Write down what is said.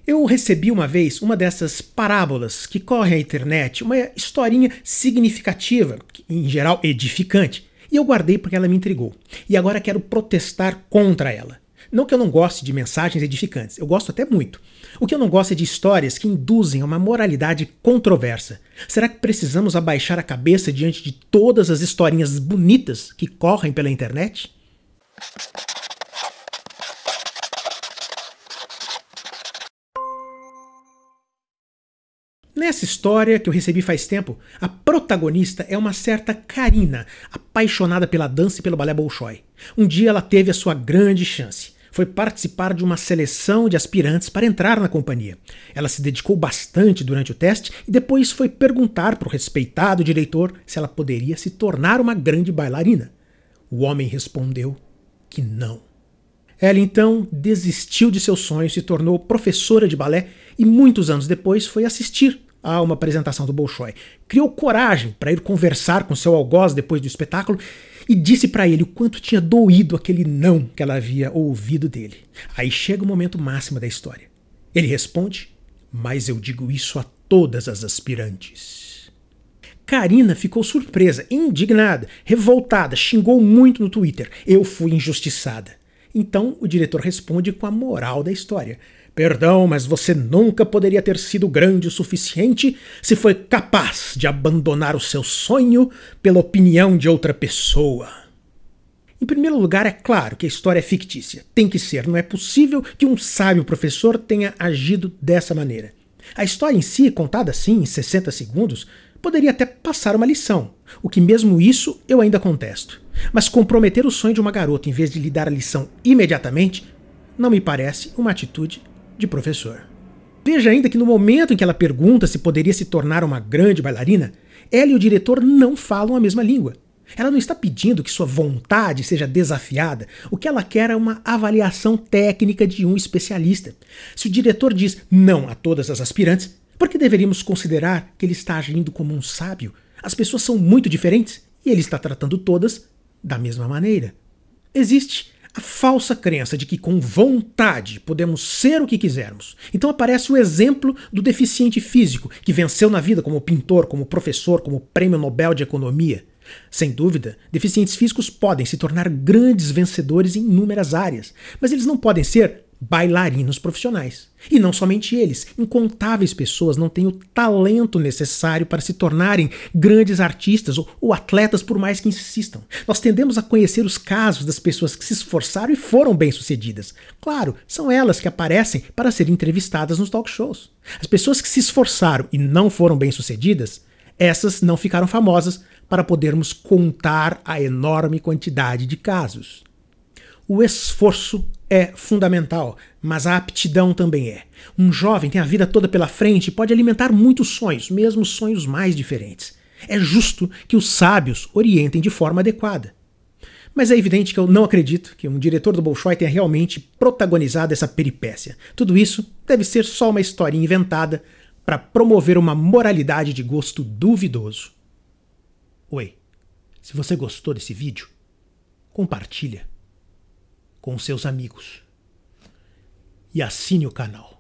Eu recebi uma vez uma dessas parábolas que correm à internet, uma historinha significativa, em geral edificante, e eu guardei porque ela me intrigou. E agora quero protestar contra ela. Não que eu não goste de mensagens edificantes, eu gosto até muito. O que eu não gosto é de histórias que induzem a uma moralidade controversa. Será que precisamos abaixar a cabeça diante de todas as historinhas bonitas que correm pela internet? Nessa história que eu recebi faz tempo, a protagonista é uma certa Karina, apaixonada pela dança e pelo balé Bolshoi. Um dia ela teve a sua grande chance. Foi participar de uma seleção de aspirantes para entrar na companhia. Ela se dedicou bastante durante o teste e depois foi perguntar para o respeitado diretor se ela poderia se tornar uma grande bailarina. O homem respondeu que não. Ela então desistiu de seu sonho, se tornou professora de balé e muitos anos depois foi assistir a uma apresentação do Bolshoi. Criou coragem para ir conversar com seu algoz depois do espetáculo e disse para ele o quanto tinha doído aquele não que ela havia ouvido dele. Aí chega o momento máximo da história. Ele responde: "Mas eu digo isso a todas as aspirantes." Karina ficou surpresa, indignada, revoltada, xingou muito no Twitter. "Eu fui injustiçada." Então o diretor responde com a moral da história: "Perdão, mas você nunca poderia ter sido grande o suficiente se foi capaz de abandonar o seu sonho pela opinião de outra pessoa." Em primeiro lugar, é claro que a história é fictícia. Tem que ser. Não é possível que um sábio professor tenha agido dessa maneira. A história em si, contada assim, em 60 segundos, poderia até passar uma lição. O que mesmo isso eu ainda contesto. Mas comprometer o sonho de uma garota em vez de lhe dar a lição imediatamente não me parece uma atitude de professor. Veja ainda que no momento em que ela pergunta se poderia se tornar uma grande bailarina, ela e o diretor não falam a mesma língua. Ela não está pedindo que sua vontade seja desafiada. O que ela quer é uma avaliação técnica de um especialista. Se o diretor diz não a todas as aspirantes, por que deveríamos considerar que ele está agindo como um sábio? As pessoas são muito diferentes e ele está tratando todas da mesma maneira. Existe a falsa crença de que com vontade podemos ser o que quisermos. Então aparece o exemplo do deficiente físico que venceu na vida como pintor, como professor, como prêmio Nobel de Economia. Sem dúvida, deficientes físicos podem se tornar grandes vencedores em inúmeras áreas, mas eles não podem ser bailarinos profissionais. E não somente eles, incontáveis pessoas não têm o talento necessário para se tornarem grandes artistas ou atletas por mais que insistam. Nós tendemos a conhecer os casos das pessoas que se esforçaram e foram bem-sucedidas. Claro, são elas que aparecem para serem entrevistadas nos talk shows. As pessoas que se esforçaram e não foram bem-sucedidas, essas não ficaram famosas para podermos contar a enorme quantidade de casos. O esforço é fundamental, mas a aptidão também é. Um jovem tem a vida toda pela frente e pode alimentar muitos sonhos, mesmo sonhos mais diferentes. É justo que os sábios orientem de forma adequada. Mas é evidente que eu não acredito que um diretor do Bolshoi tenha realmente protagonizado essa peripécia. Tudo isso deve ser só uma historinha inventada para promover uma moralidade de gosto duvidoso. Oi, se você gostou desse vídeo, compartilha com seus amigos e assine o canal.